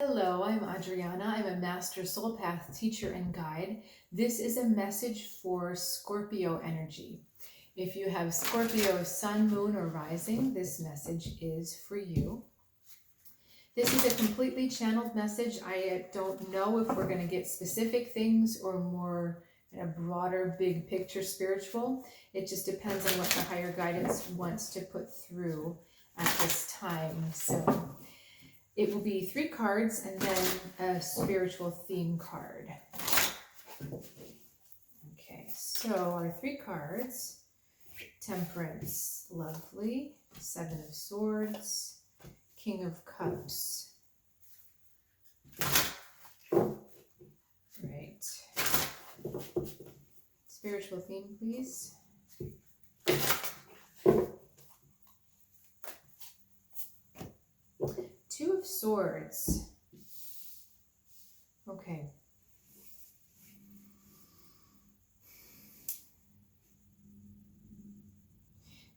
Hello, I'm Adriana. I'm a Master SoulPath Teacher and Guide. This is a message for Scorpio energy. If you have Scorpio Sun, Moon, or Rising, this message is for you. This is a completely channeled message. I don't know if we're going to get specific things or more in a broader, big picture spiritual. It just depends on what the higher guidance wants to put through at this time. So it will be 3 cards and then a spiritual theme card. Okay, so our 3 cards: Temperance, lovely. 7 of Swords, King of Cups. Right. Spiritual theme, please. Two of Swords. Okay.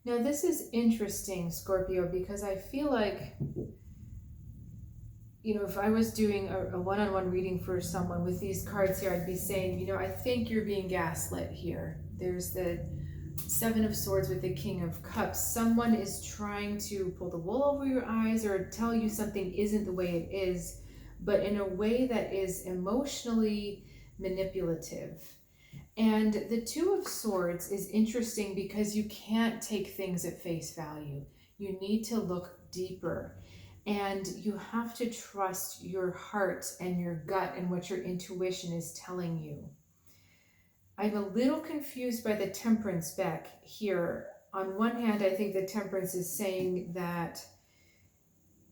Now this is interesting, Scorpio, because I feel like, if I was doing a one-on-one reading for someone with these cards here, I'd be saying, I think you're being gaslit here. There's the 7 of Swords with the King of Cups. Someone is trying to pull the wool over your eyes or tell you something isn't the way it is, but in a way that is emotionally manipulative. And the 2 of Swords is interesting because you can't take things at face value. You need to look deeper. And you have to trust your heart and your gut and what your intuition is telling you. I'm a little confused by the Temperance back here. On one hand, I think the Temperance is saying that,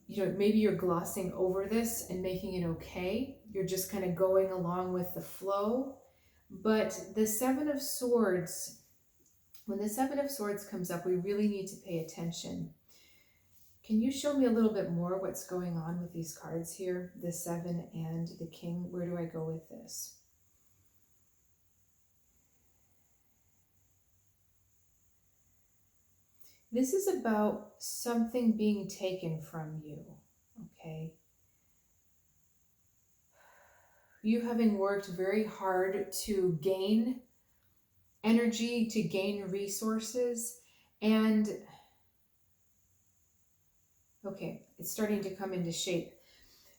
maybe you're glossing over this and making it okay. You're just kind of going along with the flow. But the 7 of Swords, when the 7 of Swords comes up, we really need to pay attention. Can you show me a little bit more what's going on with these cards here, the 7 and the King? Where do I go with this? This is about something being taken from you, okay? You having worked very hard to gain energy, to gain resources, and okay, it's starting to come into shape.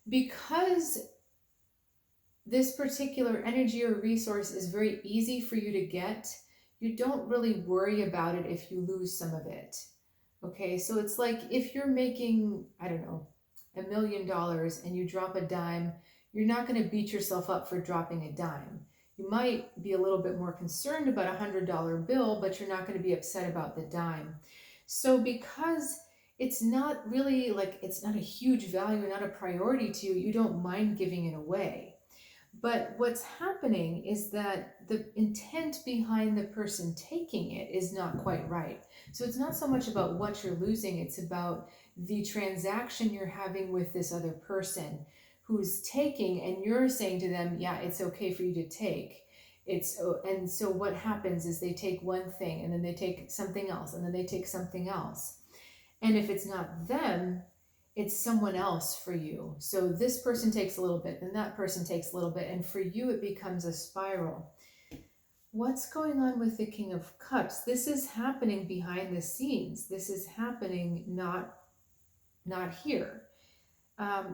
Because this particular energy or resource is very easy for you to get, you don't really worry about it if you lose some of it. Okay, so it's like if you're making, I don't know, $1 million and you drop a dime, you're not going to beat yourself up for dropping a dime. You might be a little bit more concerned about a $100 bill, but you're not going to be upset about the dime. So because it's not really like, it's not a huge value, not a priority to you, you don't mind giving it away. But what's happening is that the intent behind the person taking it is not quite right. So it's not so much about what you're losing, it's about the transaction you're having with this other person who's taking, and you're saying to them, yeah, it's okay for you to take. And so what happens is they take one thing and then they take something else and then they take something else. And if it's not them, it's someone else for you. So this person takes a little bit, then that person takes a little bit, and for you it becomes a spiral. What's going on with the King of Cups? This is happening behind the scenes. This is happening not here.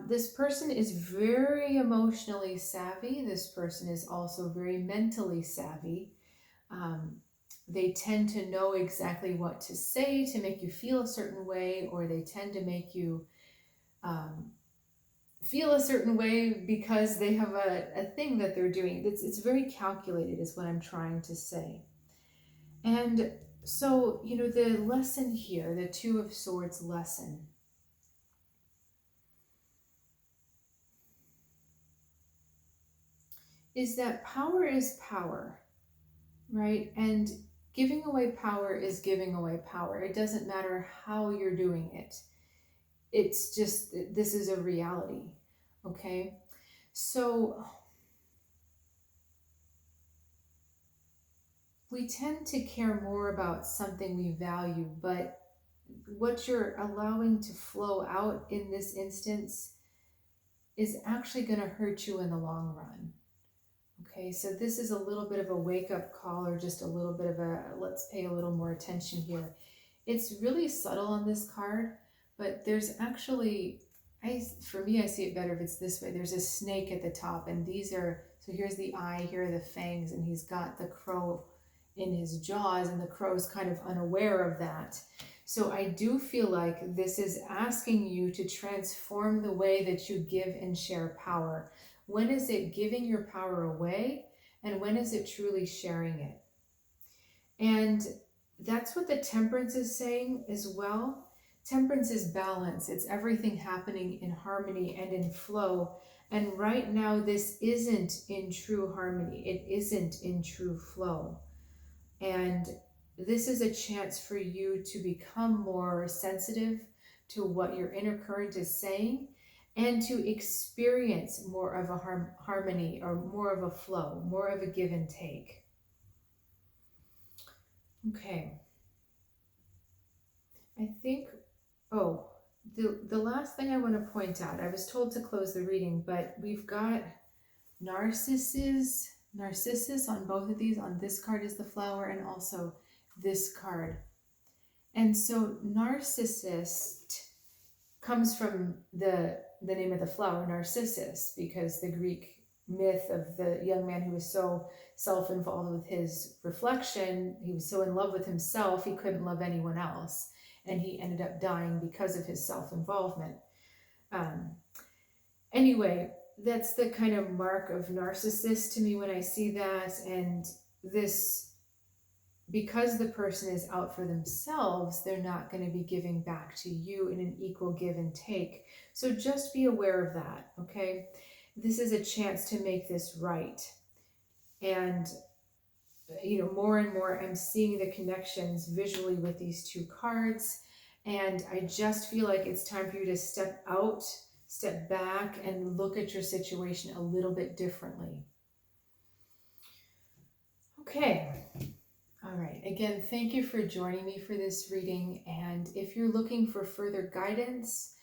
This person is very emotionally savvy. This person is also very mentally savvy. They tend to know exactly what to say to make you feel a certain way, or they tend to make you feel a certain way because they have a thing that they're doing. It's very calculated is what I'm trying to say. And so, the lesson here, the 2 of Swords lesson, is that power is power, right? And giving away power is giving away power. It doesn't matter how you're doing it. It's just, this is a reality, okay? So we tend to care more about something we value, but what you're allowing to flow out in this instance is actually going to hurt you in the long run. Okay, so this is a little bit of a wake-up call, or just a little bit of a, let's pay a little more attention here. It's really subtle on this card, but there's actually, for me, I see it better if it's this way. There's a snake at the top, and these are, so here's the eye, here are the fangs, and he's got the crow in his jaws, and the crow's kind of unaware of that. So I do feel like this is asking you to transform the way that you give and share power. When is it giving your power away, and when is it truly sharing it? And that's what the temperance is saying as well. Temperance is balance. It's everything happening in harmony and in flow. And right now, this isn't in true harmony. It isn't in true flow. And this is a chance for you to become more sensitive to what your inner current is saying, and to experience more of a harmony, or more of a flow, more of a give and take. Okay. I think, the last thing I want to point out, I was told to close the reading, but we've got narcissus on both of these. On this card is the flower, and also this card. And so narcissist comes from the name of the flower, Narcissus, because the Greek myth of the young man who was so self-involved with his reflection, he was so in love with himself, he couldn't love anyone else. And he ended up dying because of his self-involvement. Anyway, that's the kind of mark of narcissist to me when I see that. And this, because the person is out for themselves, they're not going to be giving back to you in an equal give and take. So just be aware of that, okay? This is a chance to make this right. And, more and more I'm seeing the connections visually with these two cards. And I just feel like it's time for you to step out, step back, and look at your situation a little bit differently. Okay. All right. Again, thank you for joining me for this reading. And if you're looking for further guidance,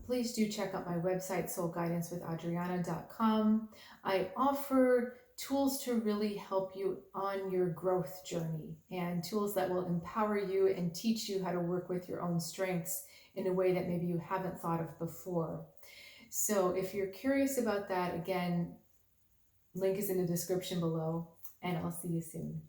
please do check out my website, soulguidancewithAdriana.com. I offer tools to really help you on your growth journey, and tools that will empower you and teach you how to work with your own strengths in a way that maybe you haven't thought of before. So if you're curious about that, again, link is in the description below, and I'll see you soon.